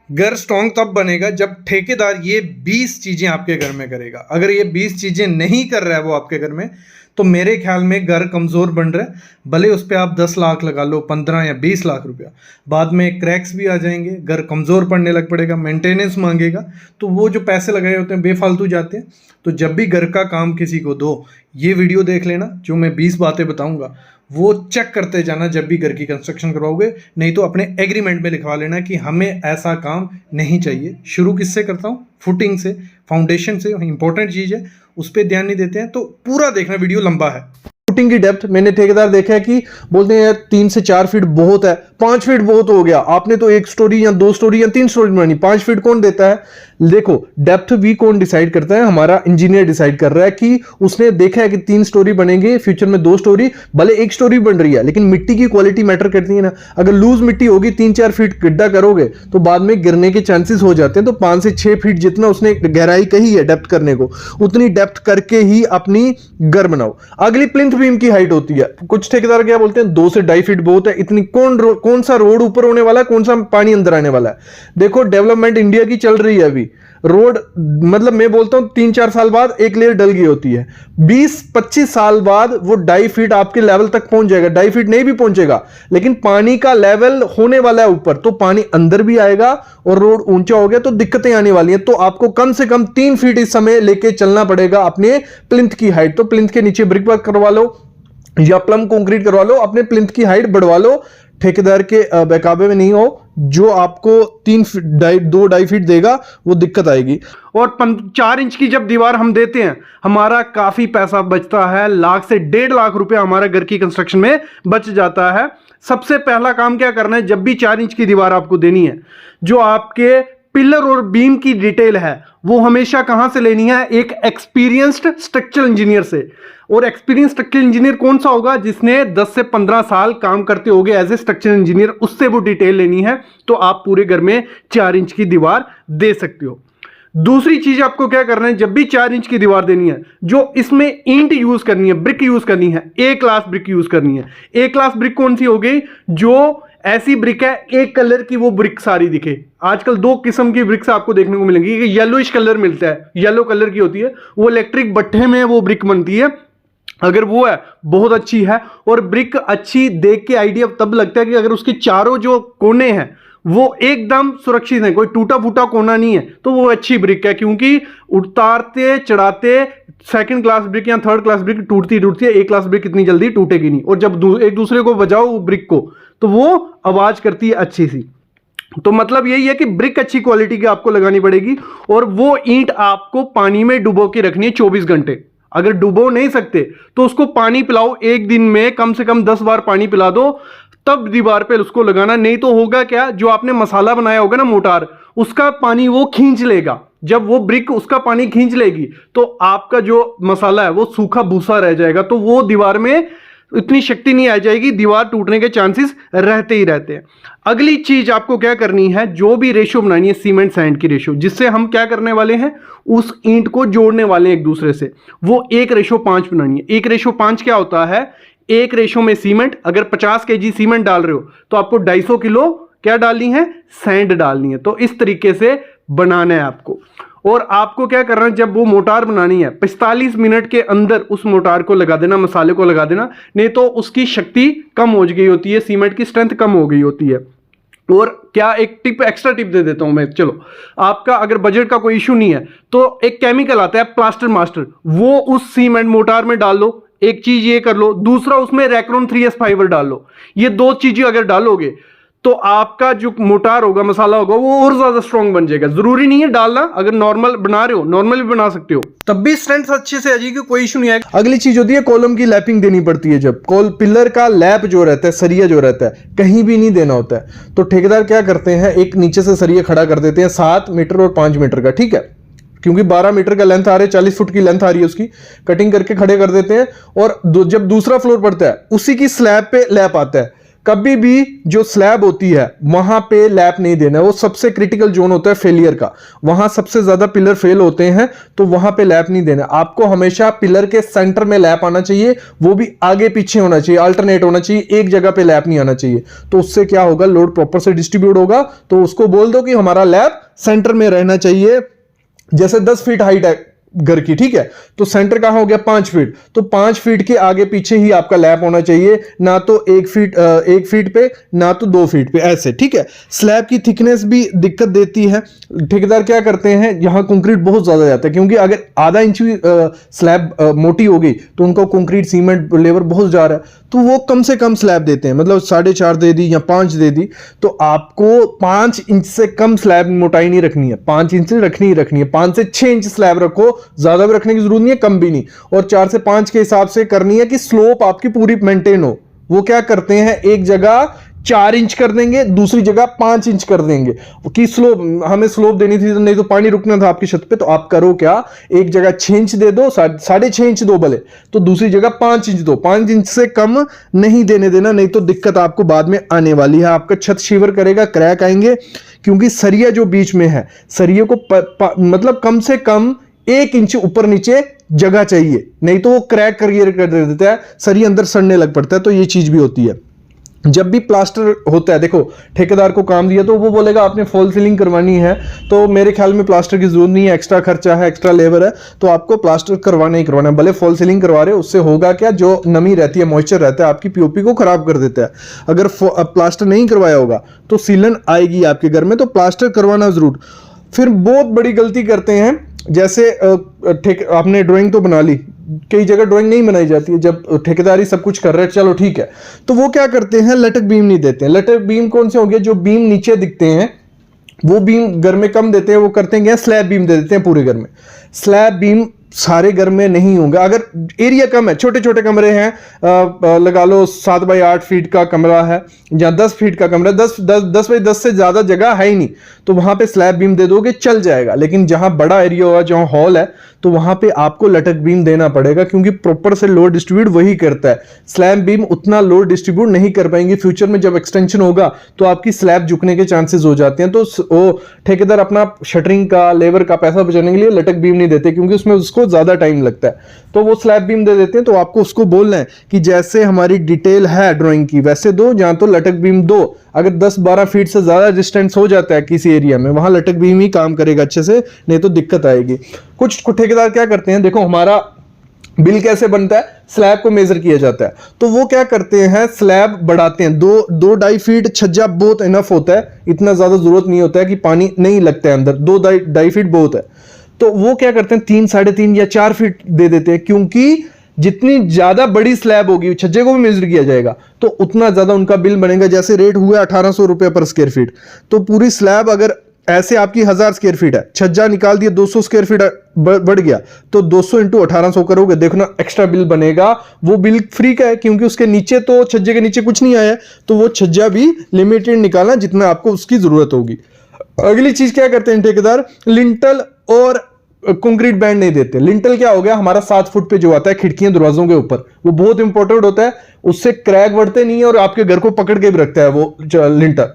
घर स्ट्रॉन्ग तब बनेगा जब ठेकेदार ये 20 चीज़ें आपके घर में करेगा। अगर ये 20 चीज़ें नहीं कर रहा है वो आपके घर में, तो मेरे ख्याल में घर कमज़ोर बन रहा है। भले उस पर आप 10 लाख लगा लो, 15 या 20 लाख रुपया, बाद में क्रैक्स भी आ जाएंगे, घर कमज़ोर पड़ने लग पड़ेगा, मेंटेनेंस मांगेगा, तो वो जो पैसे लगाए होते हैं बेफालतू जाते हैं। तो जब भी घर का काम किसी को दो, ये वीडियो देख लेना, जो मैं 20 बातें बताऊँगा वो चेक करते जाना जब भी घर की कंस्ट्रक्शन करवाओगे। नहीं तो अपने एग्रीमेंट में लिखवा लेना कि हमें ऐसा काम नहीं चाहिए। शुरू किससे करता हूँ? फुटिंग से, फाउंडेशन से। इंपॉर्टेंट चीज़ है, उस पर ध्यान नहीं देते हैं। तो पूरा देखना, वीडियो लंबा है। फुटिंग की डेप्थ मैंने ठेकेदार देखा है कि बोलते हैं यार 3 से 4 फीट बहुत है, 5 फीट बहुत हो गया। आपने तो 1 स्टोरी या 2 स्टोरी या 3 स्टोरी बनानी, 5 फीट कौन देता है? देखो, डेप्थ भी कौन डिसाइड करता है? हमारा इंजीनियर डिसाइड कर रहा है कि उसने देखा है कि 3 स्टोरी बनेंगे, फ्यूचर में 2 स्टोरी, भले 1 स्टोरी बन रही है, लेकिन मिट्टी की क्वालिटी मैटर करती है ना। अगर लूज मिट्टी होगी, 3-4 फीट गड्ढा करोगे तो बाद में गिरने के चांसेस हो जाते हैं। तो 5 से 6 फीट जितना उसने गहराई कही है डेप्थ करने को, उतनी डेप्थ करके ही अपनी घर बनाओ। अगली प्लिंथ बीम की हाइट होती है। कुछ ठेकेदार क्या बोलते हैं 2 से 2.5 फीट बहुत है। इतनी कौन सा रोड ऊपर होने वाला है, कौन सा पानी अंदर आने वाला है? देखो, डेवलपमेंट इंडिया की चल रही है अभी। रोड मतलब मैं बोलता हूं 3-4 साल बाद एक लेयर डल गई होती है, 20-25 साल बाद वो 2.5 फीट आपके लेवल तक पहुंच जाएगा। 2.5 फीट नहीं भी पहुंचेगा, लेकिन पानी का लेवल होने वाला है ऊपर, तो पानी अंदर भी आएगा और रोड ऊंचा हो गया तो दिक्कतें आने वाली हैं। तो आपको कम से कम 3 फीट इस समय लेके चलना पड़ेगा अपने प्लिंथ की हाइट। तो प्लिंथ के नीचे ब्रिक वर्क करवा लो या प्लम कंक्रीट करवा लो, अपने प्लिंथ की हाइट बढ़वा लो। ठेकेदार के बहकावे में नहीं हो, जो आपको 2-2.5 फीट देगा वो दिक्कत आएगी। और 4 इंच की जब दीवार हम देते हैं, हमारा काफी पैसा बचता है। लाख से 1.5 लाख रुपया हमारा घर की कंस्ट्रक्शन में बच जाता है। सबसे पहला काम क्या करना है, जब भी 4 इंच की दीवार आपको देनी है, जो आपके पिलर और बीम की डिटेल है वो हमेशा कहां से लेनी है? एक एक्सपीरियंस्ड स्ट्रक्चरल इंजीनियर से। और एक्सपीरियंस स्ट्रक्चरल इंजीनियर कौन सा होगा? जिसने 10 से 15 साल काम करते होंगे एज ए स्ट्रक्चरल इंजीनियर, उससे वो डिटेल लेनी है। तो आप पूरे घर में 4 इंच की दीवार दे सकते हो। दूसरी चीज आपको क्या करना है, जब भी 4 इंच की दीवार देनी है, जो इसमें ईंट यूज करनी है, ब्रिक यूज करनी है, ए क्लास ब्रिक यूज करनी है। ए क्लास ब्रिक कौन सी हो गई? जो ऐसी ब्रिक है एक कलर की वो ब्रिक सारी दिखे। आजकल 2 किस्म की ब्रिक्स आपको देखने को मिलेंगी। एक येलोइश कलर मिलता है, येलो कलर की होती है, वो इलेक्ट्रिक भट्ठे में वो ब्रिक बनती है। अगर वो है बहुत अच्छी है। और ब्रिक अच्छी देख के आइडिया तब लगता है कि अगर उसके चारों जो कोने हैं वो एकदम सुरक्षित है, कोई टूटा फूटा कोना नहीं है, तो वो अच्छी ब्रिक है। क्योंकि उतारते चढ़ाते 2nd क्लास ब्रिक या 3rd क्लास ब्रिक टूटती है, A क्लास ब्रिक इतनी जल्दी टूटेगी नहीं। और जब एक दूसरे को बजाओ ब्रिक को, तो वो आवाज करती है अच्छी सी। तो मतलब यही है कि ब्रिक अच्छी क्वालिटी की आपको लगानी पड़ेगी। और वो ईंट आपको पानी में डुबो के रखनी है 24 घंटे। अगर डुबो नहीं सकते तो उसको पानी पिलाओ, एक दिन में कम से कम 10 बार पानी पिला दो, तब दीवार पे उसको लगाना। नहीं तो होगा क्या, जो आपने मसाला बनाया होगा ना मोटार, उसका पानी वो खींच लेगा। जब वो ब्रिक उसका पानी खींच लेगी तो आपका जो मसाला है वो सूखा भूसा रह जाएगा। तो वो दीवार में इतनी शक्ति नहीं आ जाएगी, दीवार टूटने के चांसेस रहते ही रहते हैं। अगली चीज आपको क्या करनी है, जो भी रेशो बनानी है सीमेंट सैंड की रेशो, जिससे हम क्या करने वाले हैं, उस ईंट को जोड़ने वाले हैं एक दूसरे से, वो 1:5 बनानी है। 1:5 क्या होता है? 1 रेशो में सीमेंट, अगर 50 kg सीमेंट डाल रहे हो तो आपको 250 किलो क्या डालनी है? सैंड डालनी है। तो इस तरीके से बनाना है आपको। और आपको क्या करना है, जब वो मोटार बनानी है 45 मिनट के अंदर उस मोटार को लगा देना, मसाले को लगा देना। नहीं तो उसकी शक्ति कम हो गई होती है, सीमेंट की स्ट्रेंथ कम हो गई होती है। और क्या एक टिप, एक्स्ट्रा टिप दे देता हूं मैं, चलो आपका अगर बजट का कोई इशू नहीं है तो एक केमिकल आता है प्लास्टर मास्टर, वो उस सीमेंट मोटार में डाल लो। एक चीज ये कर लो, दूसरा उसमें रैक्रोन 3S फाइबर डाल लो। ये 2 चीजें अगर डालोगे तो आपका जो मोटार होगा, मसाला होगा, वो और ज्यादा स्ट्रॉन्ग बन जाएगा। जरूरी नहीं है डालना, अगर नॉर्मल बना रहे हो नॉर्मल भी बना सकते हो, तब भी स्ट्रेंथ अच्छे से आ जाएगी, कोई इशू नहीं आएगा। अगली चीज होती है कॉलम की लैपिंग देनी पड़ती है। जब पिलर का लैप जो रहता है, सरिया जो रहता है, कहीं भी नहीं देना होता है। तो ठेकेदार क्या करते हैं, एक नीचे से सरिया खड़ा कर देते हैं 7 मीटर और 5 मीटर का, ठीक है, क्योंकि 12 मीटर का लेंथ आ रहा है, 40 फुट की लेंथ आ रही है, उसकी कटिंग करके खड़े कर देते हैं। और जब दूसरा फ्लोर पड़ता है, उसी की स्लैब पे लैप आता है। कभी भी जो स्लैब होती है वहां पे लैप नहीं देना, वो सबसे क्रिटिकल जोन होता है फेलियर का, वहां सबसे ज्यादा पिलर फेल होते हैं, तो वहां पे लैप नहीं देना। आपको हमेशा पिलर के सेंटर में लैप आना चाहिए, वो भी आगे पीछे होना चाहिए, अल्टरनेट होना चाहिए, एक जगह पे लैप नहीं आना चाहिए। तो उससे क्या होगा, लोड प्रॉपर से डिस्ट्रीब्यूट होगा। तो उसको बोल दो कि हमारा लैप सेंटर में रहना चाहिए। जैसे 10 फीट हाइट है घर की, ठीक है, तो सेंटर कहां हो गया 5 फीट, तो 5 फीट के आगे पीछे ही आपका लैप होना चाहिए, ना तो 1 फीट पे, ना तो 2 फीट पे, ऐसे, ठीक है। स्लैब की थिकनेस भी दिक्कत देती है। ठेकेदार क्या करते हैं, यहां कंक्रीट बहुत ज्यादा जाता है, क्योंकि अगर आधा इंच भी स्लैब मोटी हो गई तो उनको कंक्रीट सीमेंट लेबर बहुत जा रहा है, तो वो कम से कम स्लैब देते हैं, मतलब 4.5 दे दी या 5 दे दी। तो आपको 5 इंच से कम स्लैब मोटाई नहीं रखनी है, 5 इंच रखनी ही रखनी है। 5 से 6 इंच स्लैब रखो, ज्यादा भी रखने की जरूरत नहीं है, कम भी नहीं। और 4 से 5 के हिसाब से करनी है कि स्लोप आपकी पूरी मेंटेन हो। वो क्या करते हैं, एक जगह 4 इंच कर देंगे, दूसरी जगह 5 इंच कर देंगे कि स्लोप, हमें स्लोप देनी थी, नहीं तो पानी रुकना था आपकी छत पे। तो आप करो क्या, एक जगह 6 इंच दे दो, 6.5 इंच दो भले, तो दूसरी जगह 5 इंच दो। 5 इंच से कम नहीं देने देना, नहीं तो दिक्कत आपको बाद में आने वाली है। आपका छत शिवर करेगा, क्रैक आएंगे, क्योंकि सरिया जो बीच में है, सरिये को मतलब कम से कम 1 इंच ऊपर नीचे जगह चाहिए, नहीं तो वो क्रैक कर देता है, सरिया अंदर सड़ने लग पड़ता है। तो ये चीज भी होती है। जब भी प्लास्टर होता है, देखो ठेकेदार को काम दिया तो वो बोलेगा आपने फॉल सीलिंग करवानी है, तो मेरे ख्याल में प्लास्टर की जरूरत नहीं है, एक्स्ट्रा खर्चा है, एक्स्ट्रा लेबर है, तो आपको प्लास्टर करवाना ही करवाना है। भले फॉल सीलिंग करवा रहे हो, उससे होगा क्या, जो नमी रहती है, मॉइस्चर रहता है, आपकी पीओपी को खराब कर देता है। अगर प्लास्टर नहीं करवाया होगा तो सीलन आएगी आपके घर में, तो प्लास्टर करवाना जरूर। फिर बहुत बड़ी गलती करते हैं, जैसे आपने ड्राइंग तो बना ली, कई जगह ड्राइंग नहीं बनाई जाती है, जब ठेकेदारी सब कुछ कर रहे हैं, चलो ठीक है, तो वो क्या करते हैं, लटक बीम नहीं देते हैं। लटक बीम कौन से हो गए, जो बीम नीचे दिखते हैं वो बीम घर में कम देते हैं, वो करते हैं स्लैब बीम दे देते हैं पूरे घर में। स्लैब बीम सारे घर में नहीं होंगे, अगर एरिया कम है, छोटे छोटे कमरे हैं, लगा लो 7 बाई 8 फीट का कमरा है या 10 फीट का कमरा, 10 बाई 10 से ज्यादा जगह है ही नहीं, तो वहां पे स्लैब बीम दे दोगे चल जाएगा। लेकिन जहां बड़ा एरिया होगा, जहां हॉल है, तो वहां पे आपको लटक बीम देना पड़ेगा, क्योंकि प्रॉपर से लोड डिस्ट्रीब्यूट वही करता है। स्लैब बीम उतना लोड डिस्ट्रीब्यूट नहीं कर पाएंगे। फ्यूचर में जब एक्सटेंशन होगा तो आपकी स्लैब झुकने के चांसेस हो जाते हैं। तो वो ठेकेदार अपना शटरिंग का, लेबर का पैसा बचाने के लिए लटक बीम नहीं देते, क्योंकि उसमें उसको ज्यादा टाइम लगता है, तो वो स्लैब बीम दे देते हैं। तो आपको उसको बोलना है कि जैसे हमारी डिटेल है ड्राइंग की वैसे दो, जहां तो लटक बीम दो। अगर 10-12 फीट से ज्यादा डिस्टेंस हो जाता है किसी एरिया में, वहां लटक बीम ही काम करेगा अच्छे से, नहीं तो दिक्कत आएगी। कुछ ठेकेदार क्या करते हैं, देखो हमारा बिल कैसे बनता है, स्लैब को मेजर किया जाता है, तो वो क्या करते हैं, स्लैब बढ़ाते हैं। 2-2.5 फीट छज्जा बहुत इनफ होता है, इतना ज्यादा जरूरत नहीं होता है कि पानी नहीं लगता है अंदर, 2-2.5 फीट बहुत है। तो वो क्या करते हैं 3, 3.5 या 4 फीट दे देते हैं, क्योंकि जितनी ज्यादा बड़ी स्लैब होगी, छज्जे को भी मेजर किया जाएगा, तो उतना ज्यादा उनका बिल बनेगा। जैसे रेट हुआ 1800 रुपए पर स्क्वायर फीट, तो पूरी स्लैब अगर ऐसे आपकी 1000 स्क्वायर फीट है, छज्जा निकाल दिया 200 स्क्वायर फीट बढ़ गया, तो 200 × 1800 करोगे, देखो ना एक्स्ट्रा बिल बनेगा। वो बिल फ्री का है, क्योंकि उसके नीचे तो छज्जे के नीचे कुछ नहीं आया, तो वो छज्जा भी लिमिटेड निकालना जितना आपको उसकी जरूरत होगी। अगली चीज क्या करते हैं ठेकेदार, लिंटल और कंक्रीट बैंड नहीं देते। लिंटल क्या हो गया, हमारा 7 फुट पे जो आता है खिड़कियां दरवाजों के ऊपर, वो बहुत इंपॉर्टेंट होता है, उससे क्रैक बढ़ते नहीं है और आपके घर को पकड़ के भी रखता है वो लिंटल।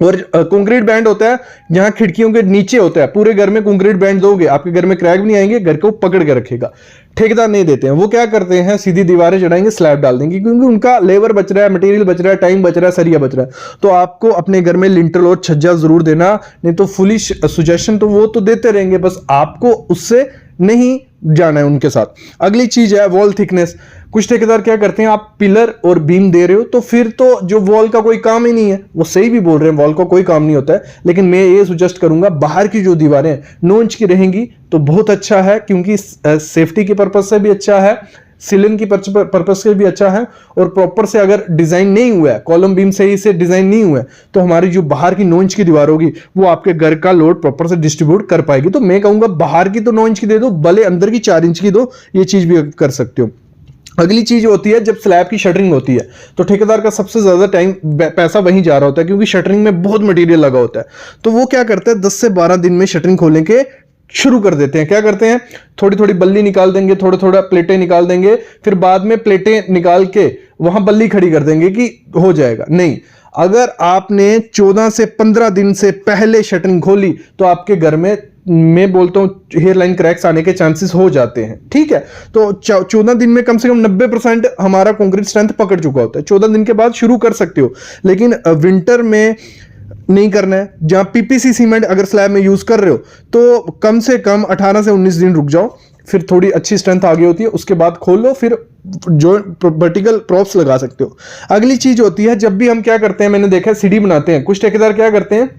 और कंक्रीट बैंड होता है जहां खिड़कियों के नीचे होता है, पूरे घर में कंक्रीट बैंड दोगे आपके घर में क्रैक भी नहीं आएंगे, घर को पकड़ के रखेगा। ठेकेदार नहीं देते हैं, वो क्या करते हैं सीधी दीवारें चढ़ाएंगे, स्लैब डाल देंगे, क्योंकि उनका लेबर बच रहा है, मटेरियल बच रहा है, टाइम बच रहा है, सरिया बच रहा है। तो आपको अपने घर में लिंटल और छज्जा जरूर देना, नहीं तो फुली सुजेशन तो वो तो देते रहेंगे, बस आपको उससे नहीं जाना है उनके साथ। अगली चीज है वॉल थिकनेस। कुछ ठेकेदार क्या करते हैं, आप पिलर और बीम दे रहे हो तो फिर तो जो वॉल का कोई काम ही नहीं है, वो सही भी बोल रहे हैं, वॉल का कोई काम नहीं होता है, लेकिन मैं ये सुजेस्ट करूंगा बाहर की जो दीवारें 9 इंच की रहेंगी तो बहुत अच्छा है, क्योंकि सेफ्टी के पर्पज से भी अच्छा है, सीलन की पर्पज से भी अच्छा है, और प्रॉपर से अगर डिजाइन नहीं हुआ है, कॉलम बीम सही से डिजाइन नहीं हुआ है, तो हमारी जो बाहर की 9 इंच की दीवार होगी वो आपके घर का लोड प्रॉपर से डिस्ट्रीब्यूट कर पाएगी। तो मैं कहूंगा बाहर की तो 9 इंच की दे दो, भले अंदर की 4 इंच की दो, ये चीज भी कर सकते हो। अगली चीज होती है जब स्लैब की शटरिंग होती है, तो ठेकेदार का सबसे ज्यादा टाइम पैसा वहीं जा रहा होता है, क्योंकि शटरिंग में बहुत मटेरियल लगा होता है। तो वो क्या करता है 10 से 12 दिन में शटरिंग खोलने के शुरू कर देते हैं। क्या करते हैं, थोड़ी थोड़ी बल्ली निकाल देंगे, थोड़ा थोड़ा प्लेटें निकाल देंगे, फिर बाद में प्लेटें निकाल के वहां बल्ली खड़ी कर देंगे कि हो जाएगा। नहीं, अगर आपने 14 से 15 दिन से पहले शटरिंग खोली तो आपके घर में मैं बोलता हूं हेयर लाइन क्रैक्स आने के चांसेस हो जाते हैं। ठीक है, तो 14 दिन में कम से कम 90% हमारा कंक्रीट स्ट्रेंथ पकड़ चुका होता है। 14 दिन के बाद शुरू कर सकते हो, लेकिन विंटर में नहीं करना है। जहां पीपीसी सीमेंट अगर स्लैब में यूज कर रहे हो तो कम से कम 18 से 19 दिन रुक जाओ, फिर थोड़ी अच्छी स्ट्रेंथ आ गई होती है, उसके बाद खोल लो, फिर जो वर्टिकल प्रॉप्स लगा सकते हो। अगली चीज होती है, जब भी हम क्या करते हैं, मैंने देखा है सीढ़ी बनाते हैं, कुछ ठेकेदार क्या करते हैं,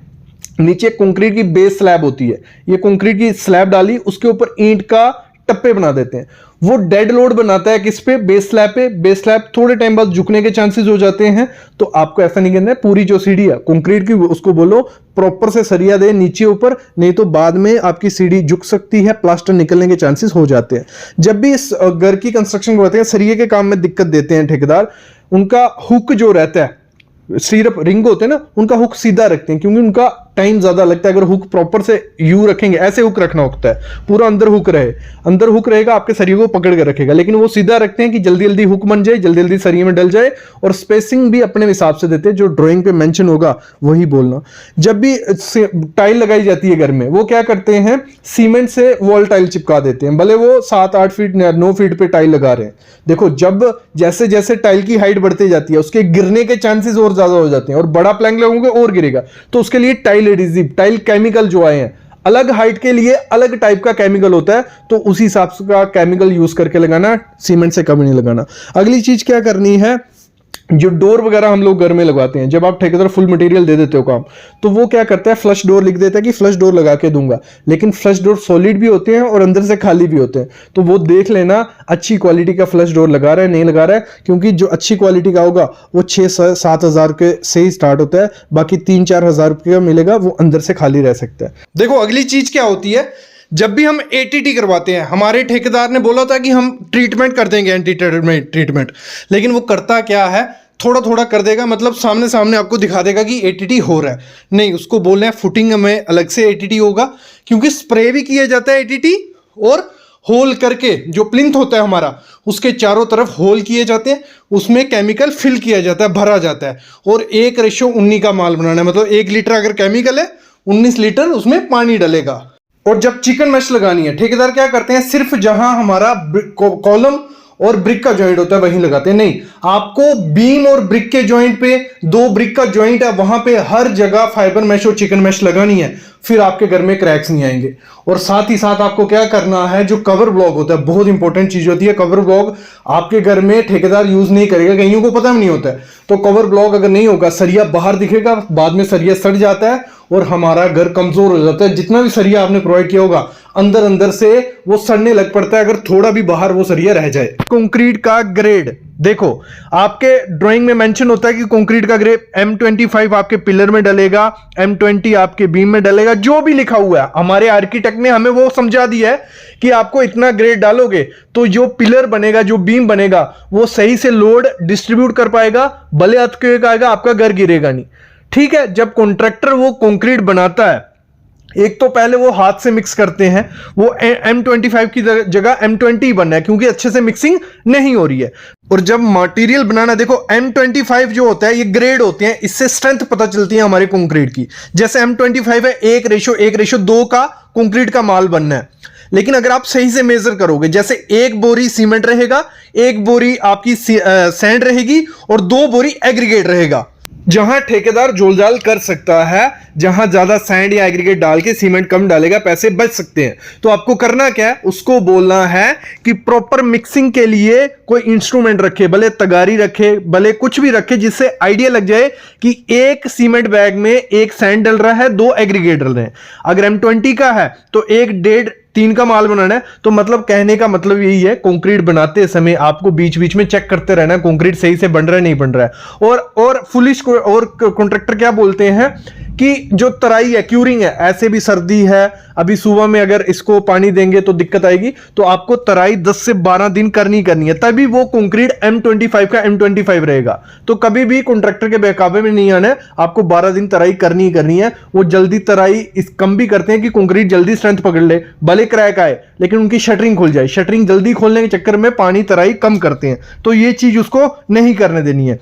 नीचे कंक्रीट की बेस स्लैब होती है, ये कंक्रीट की स्लैब डाली, उसके ऊपर ईंट का टप्पे बना देते हैं। वो डेड लोड बनाता है किस पे, बेस स्लैब पे। बेस स्लैब थोड़े टाइम बाद झुकने के चांसेस हो जाते हैं, तो आपको ऐसा नहीं करना है। पूरी जो सीढ़ी है कंक्रीट की, उसको बोलो प्रॉपर से सरिया दे नीचे ऊपर, नहीं तो बाद में आपकी सीढ़ी झुक सकती है, प्लास्टर निकलने के चांसेस हो जाते हैं। जब भी इस घर की कंस्ट्रक्शन करवाते हैं, सरिये के काम में दिक्कत देते हैं ठेकेदार, उनका हुक जो रहता है, सिर्फ रिंग होते हैं ना, उनका हुक सीधा रखते हैं, क्योंकि उनका टाइम ज्यादा लगता है। अगर हुक प्रॉपर से यू रखेंगे, ऐसे हुक रखना होता है, पूरा अंदर हुक रहे, अंदर हुक रहेगा, आपके सरिये को पकड़ के रखेगा। लेकिन वो सीधा रखते हैं कि जल्दी जल्दी हुक बन जाए, जल्दी जल्दी सरिये में डल जाए, और स्पेसिंग भी अपने हिसाब से देते हैं, जो ड्राइंग पे मेंशन होगा वही बोलना। जब भी टाइल लगाई जाती है घर में, वो क्या करते हैं, सीमेंट से वॉल टाइल चिपका देते हैं, भले वो 7-8 फीट 9 फीट पे टाइल लगा रहे हैं। देखो, जब जैसे जैसे टाइल की हाइट बढ़ती जाती है, उसके गिरने के चांसेस और ज्यादा हो जाते हैं, और बड़ा प्लैंक लगोगे और गिरेगा। तो उसके लिए टाइल एडिसिव, टाइल केमिकल जो आए हैं, अलग हाइट के लिए अलग टाइप का केमिकल होता है, तो उसी हिसाब का केमिकल यूज करके लगाना, सीमेंट से कभी नहीं लगाना। अगली चीज क्या करनी है, जो डोर वगैरह हम लोग घर में लगवाते हैं, जब आप ठेकेदार फुल मटेरियल दे देते हो काम, तो वो क्या करता है, फ्लश डोर लिख देता है कि फ्लश डोर लगा के दूंगा। लेकिन फ्लश डोर सॉलिड भी होते हैं और अंदर से खाली भी होते हैं, तो वो देख लेना अच्छी क्वालिटी का फ्लश डोर लगा रहा है नहीं लगा रहा है, क्योंकि जो अच्छी क्वालिटी का होगा वो 6-7 हज़ार के से ही स्टार्ट होता है, बाकी 3-4 हज़ार रुपये का मिलेगा, वो अंदर से खाली रह सकता है। देखो, अगली चीज क्या होती है, जब भी हम एटीटी करवाते हैं, हमारे ठेकेदार ने बोला था कि हम ट्रीटमेंट कर देंगे, एंटी ट्रीटमेंट, लेकिन वो करता क्या है, थोड़ा थोड़ा कर देगा, मतलब सामने सामने आपको दिखा देगा कि एटीटी हो रहा है। नहीं, उसको बोलना है फुटिंग में अलग से एटीटी होगा, क्योंकि स्प्रे भी किया जाता है एटीटी, और होल करके जो प्लिंथ होता है हमारा, उसके चारों तरफ होल किए जाते हैं, उसमें केमिकल फिल किया जाता है, भरा जाता है, और 1:19 का माल बनाना है। मतलब 1 लीटर अगर केमिकल है, 19 लीटर उसमें पानी डलेगा। और जब चिकन मैश लगानी है, ठेकेदार क्या करते हैं, सिर्फ जहां हमारा कॉलम और ब्रिक का जॉइंट होता है वहीं लगाते हैं। नहीं, आपको बीम और ब्रिक के जॉइंट पे, 2 ब्रिक का जॉइंट है, वहां पे हर जगह फाइबर मैश और चिकन मैश लगानी है, फिर आपके घर में क्रैक्स नहीं आएंगे। और साथ ही साथ आपको क्या करना है, जो कवर ब्लॉक होता है, बहुत इंपॉर्टेंट चीज होती है कवर ब्लॉक, आपके घर में ठेकेदार यूज नहीं करेगा, कईयों को पता भी नहीं होता है। तो कवर ब्लॉक अगर नहीं होगा, सरिया बाहर दिखेगा, बाद में सरिया सड़ जाता है और हमारा घर कमजोर हो जाता है। जितना भी सरिया आपने प्रोवाइड किया होगा, अंदर अंदर से वो सड़ने लग पड़ता है, अगर थोड़ा भी बाहर वो सरिया रह जाए। कंक्रीट का ग्रेड देखो, आपके ड्राइंग में मेंशन होता है कि कंक्रीट का ग्रेड M25 आपके पिलर में डलेगा, M20 आपके बीम में डलेगा, जो भी लिखा हुआ है। हमारे आर्किटेक्ट ने हमें वो समझा दिया है कि आपको इतना ग्रेड डालोगे तो जो पिलर बनेगा, जो बीम बनेगा, वो सही से लोड डिस्ट्रीब्यूट कर पाएगा, भले अर्थक्वेक आएगा, आपका घर गिरेगा नहीं। ठीक है, जब कॉन्ट्रैक्टर वो कंक्रीट बनाता है, एक तो पहले वो हाथ से मिक्स करते हैं, वो M25 की जगह M20 बनना है, क्योंकि अच्छे से मिक्सिंग नहीं हो रही है। और जब मटेरियल बनाना, देखो M25 जो होता है, ये ग्रेड होते हैं, इससे स्ट्रेंथ पता चलती है हमारे कंक्रीट की। जैसे M25 है 1:1:2 का कंक्रीट का माल बनना है, लेकिन अगर आप सही से मेजर करोगे, जैसे 1 बोरी सीमेंट रहेगा, 1 बोरी आपकी सैंड रहेगी, और 2 बोरी एग्रीगेट रहेगा। जहां ठेकेदार जोलजाल कर सकता है, जहां ज्यादा सैंड या एग्रीगेट डाल के सीमेंट कम डालेगा, पैसे बच सकते हैं। तो आपको करना क्या है, उसको बोलना है कि प्रॉपर मिक्सिंग के लिए कोई इंस्ट्रूमेंट रखे, भले तगारी रखे, भले कुछ भी रखे, जिससे आइडिया लग जाए कि 1 सीमेंट बैग में 1 सैंड डल रहा है, 2 एग्रीगेट डल रहे हैं। अगर M20 का है तो 1.5 3 का माल बनाना है। तो मतलब कहने का मतलब यही है, कंक्रीट बनाते समय आपको बीच बीच में चेक करते रहना है कंक्रीट सही से बन रहा है नहीं बन रहा है। और फुलिश और कॉन्ट्रैक्टर क्या बोलते हैं कि जो तराई है, क्यूरिंग है, ऐसे भी सर्दी है, अभी सुबह में अगर इसको पानी देंगे तो दिक्कत आएगी, तो आपको तराई 10 से 12 दिन करनी है, तभी वो कंक्रीट M25 का M25 रहेगा। तो कभी भी कॉन्ट्रैक्टर के बहकावे में नहीं आना है, आपको 12 दिन तराई करनी है। वो जल्दी तराई इस कम भी करते हैं कि कंक्रीट जल्दी स्ट्रेंथ पकड़ ले, भले क्रैक आए लेकिन उनकी शटरिंग खुल जाए। शटरिंग जल्दी खोलने के चक्कर में पानी तराई कम करते हैं, तो ये चीज उसको नहीं करने देनी है।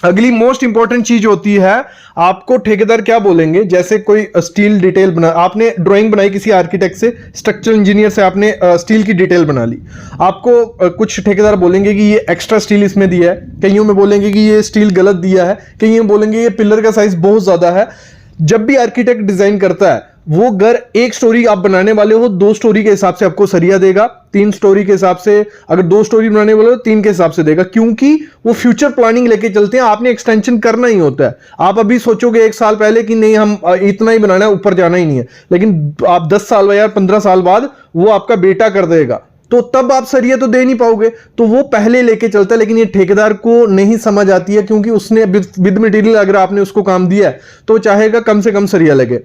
अगली मोस्ट इंपॉर्टेंट चीज होती है, आपको ठेकेदार क्या बोलेंगे, जैसे कोई स्टील डिटेल बना, आपने ड्राइंग बनाई किसी आर्किटेक्ट से, स्ट्रक्चरल इंजीनियर से आपने स्टील की डिटेल बना ली, आपको कुछ ठेकेदार बोलेंगे कि ये एक्स्ट्रा स्टील इसमें दिया है, कईयों में बोलेंगे कि ये स्टील गलत दिया है, कईयों में बोलेंगे ये पिलर का साइज बहुत ज्यादा है। जब भी आर्किटेक्ट डिजाइन करता है, वो घर 1 स्टोरी आप बनाने वाले हो, 2 स्टोरी के हिसाब से आपको सरिया देगा, 3 स्टोरी के हिसाब से, अगर 2 स्टोरी बनाने वाले हो 3 के हिसाब से देगा, क्योंकि वो फ्यूचर प्लानिंग लेके चलते हैं। आपने एक्सटेंशन करना ही होता है। आप अभी सोचोगे 1 साल पहले कि नहीं हम इतना ही बनाना है, ऊपर जाना ही नहीं है, लेकिन आप 10 साल या 15 साल बाद वो आपका बेटा कर देगा, तो तब आप सरिया तो दे नहीं पाओगे, तो वो पहले लेके चलता है। लेकिन ये ठेकेदार को नहीं समझ आती है, क्योंकि उसने विद मटेरियल अगर आपने उसको काम दिया है तो चाहेगा कम से कम सरिया लगे।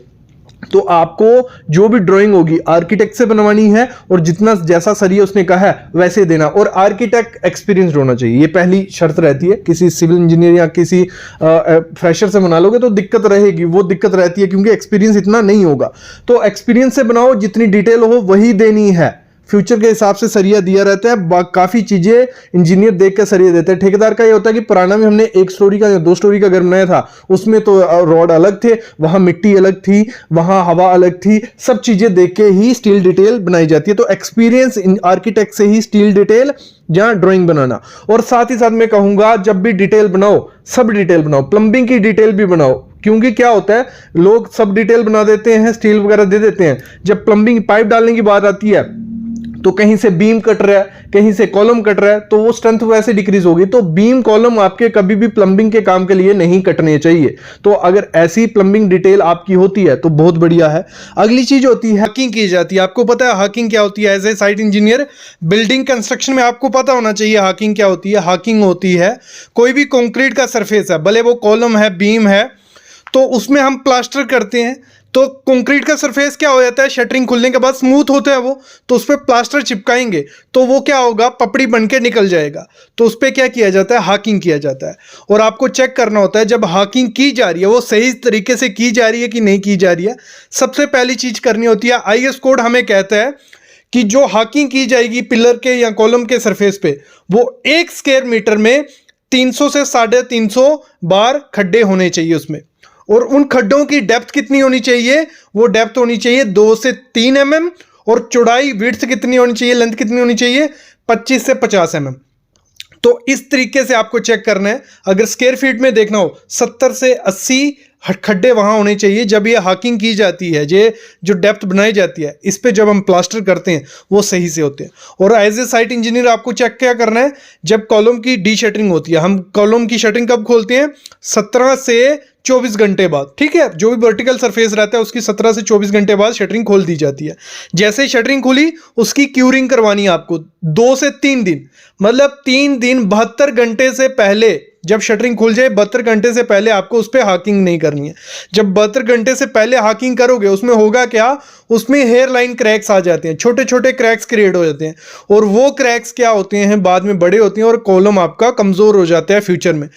तो आपको जो भी ड्राइंग होगी आर्किटेक्ट से बनवानी है, और जितना जैसा सरिया उसने कहा है वैसे देना, और आर्किटेक्ट एक्सपीरियंस होना चाहिए, ये पहली शर्त रहती है। किसी सिविल इंजीनियर या किसी फ्रेशर से बना लोगे तो दिक्कत रहेगी, वो दिक्कत रहती है क्योंकि एक्सपीरियंस इतना नहीं होगा। तो एक्सपीरियंस से बनाओ, जितनी डिटेल हो वही देनी है। फ्यूचर के हिसाब से सरिया दिया रहता है, काफी चीजें इंजीनियर देख कर सरिया देते हैं। ठेकेदार का ये होता है कि पुराना में हमने 1 स्टोरी का या 2 स्टोरी का घर बनाया था, उसमें तो रॉड अलग थे, वहां मिट्टी अलग थी, वहां हवा अलग थी, सब चीजें देख के ही स्टील डिटेल बनाई जाती है। तो एक्सपीरियंस आर्किटेक्ट से ही स्टील डिटेल या ड्राइंग बनाना। और साथ ही साथ मैं कहूंगा, जब भी डिटेल बनाओ सब डिटेल बनाओ, प्लम्बिंग की डिटेल भी बनाओ, क्योंकि क्या होता है लोग सब डिटेल बना देते हैं, स्टील वगैरह दे देते हैं, जब प्लम्बिंग पाइप डालने की बात आती है तो कहीं से बीम कट रहा है, कहीं से कॉलम कट रहा है, तो वो स्ट्रेंथ वैसे डिक्रीज होगी। तो बीम कॉलम आपके कभी भी प्लम्बिंग के काम के लिए नहीं कटने चाहिए। तो अगर ऐसी प्लम्बिंग डिटेल आपकी होती है तो बहुत बढ़िया है। अगली चीज होती है हाकिंग की जाती है। आपको पता है हाकिंग क्या होती है? As a site engineer building construction में आपको पता होना चाहिए हाकिंग क्या होती है। हाकिंग होती है कोई भी कंक्रीट का सरफेस है, भले वो कॉलम है, बीम है, तो उसमें हम प्लास्टर करते हैं, तो कंक्रीट का सरफेस क्या हो जाता है, शटरिंग खुलने के बाद स्मूथ होता है वो, तो उस पर प्लास्टर चिपकाएंगे तो वो क्या होगा, पपड़ी बन के निकल जाएगा। तो उस पर क्या किया जाता है, हाकिंग किया जाता है। और आपको चेक करना होता है जब हाकिंग की जा रही है वो सही तरीके से की जा रही है कि नहीं की जा रही है। सबसे पहली चीज करनी होती है, IS कोड हमें कहता है कि जो हाकिंग की जाएगी पिलर के या कॉलम के सरफेस पे, वो 1 स्क्वायर मीटर में 300 से 350 बार खड्डे होने चाहिए उसमें। और उन खड्डों की डेप्थ कितनी होनी चाहिए, वो डेप्थ होनी चाहिए 2 से 3 mm, और चौड़ाई विड्थ कितनी होनी चाहिए, लेंथ कितनी होनी चाहिए, 25 से 50 mm। तो इस तरीके से आपको चेक करना है। अगर स्क्वायर फीट में देखना हो 70 से 80 खड्डे वहां होने चाहिए जब ये हाकिंग की जाती है। ये जो डेप्थ बनाई जाती है इस पे जब हम प्लास्टर करते हैं वो सही से होते हैं। और एज ए साइट इंजीनियर आपको चेक क्या करना है, जब कॉलम की डी शटरिंग होती है, हम कॉलम की शटरिंग कब खोलते हैं, 17 से 24 घंटे बाद, ठीक है। जो भी वर्टिकल सरफेस रहता है उसकी 17 से 24 घंटे बाद शटरिंग खोल दी जाती है। जैसे ही शटरिंग खुली उसकी क्यूरिंग करवानी है आपको 2 से 3 दिन, मतलब 3 दिन 72 घंटे से पहले, जब शटरिंग खुल जाए 72 घंटे से पहले आपको उस पर हाकिंग नहीं करनी है। जब 72 घंटे से पहले हाकिंग करोगे उसमें होगा क्या, उसमें हेयर लाइन क्रैक्स आ जाते हैं, छोटे छोटे क्रैक्स क्रिएट हो जाते हैं, और वो क्रैक्स क्या होते हैं बाद में बड़े होते हैं और कॉलम आपका कमजोर हो जाता है फ्यूचर में।